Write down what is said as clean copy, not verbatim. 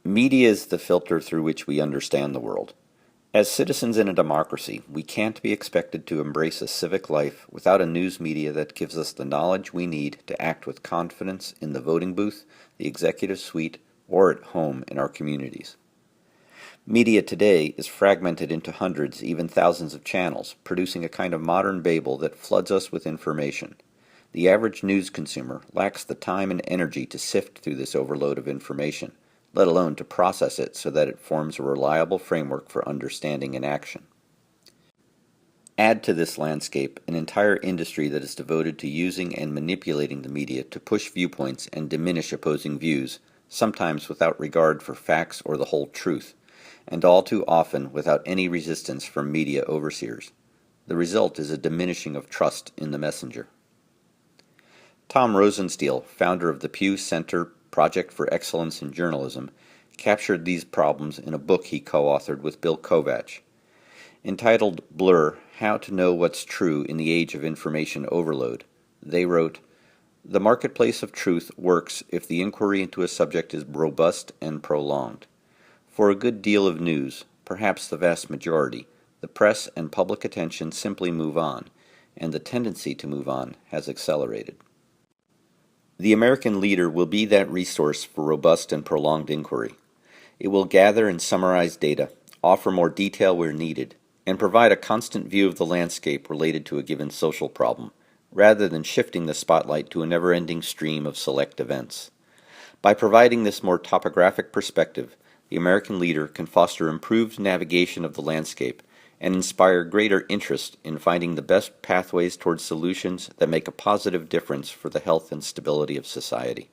Media is the filter through which we understand the world. As citizens in a democracy, we can't be expected to embrace a civic life without a news media that gives us the knowledge we need to act with confidence in the voting booth, the executive suite, or at home in our communities. Media today is fragmented into hundreds, even thousands of channels, producing a kind of modern Babel that floods us with information. The average news consumer lacks the time and energy to sift through this overload of information, let alone to process it so that it forms a reliable framework for understanding and action. Add to this landscape an entire industry that is devoted to using and manipulating the media to push viewpoints and diminish opposing views, sometimes without regard for facts or the whole truth, and all too often without any resistance from media overseers. The result is a diminishing of trust in the messenger. Tom Rosenstiel, founder of the Pew Center Project for Excellence in Journalism, captured these problems in a book he co-authored with Bill Kovach. Entitled Blur: How to Know What's True in the Age of Information Overload, they wrote, "The marketplace of truth works if the inquiry into a subject is robust and prolonged. For a good deal of news, perhaps the vast majority, the press and public attention simply move on, and the tendency to move on has accelerated." The American leader will be that resource for robust and prolonged inquiry. It will gather and summarize data, offer more detail where needed, and provide a constant view of the landscape related to a given social problem, rather than shifting the spotlight to a never-ending stream of select events. By providing this more topographic perspective, the American leader can foster improved navigation of the landscape and inspire greater interest in finding the best pathways towards solutions that make a positive difference for the health and stability of society.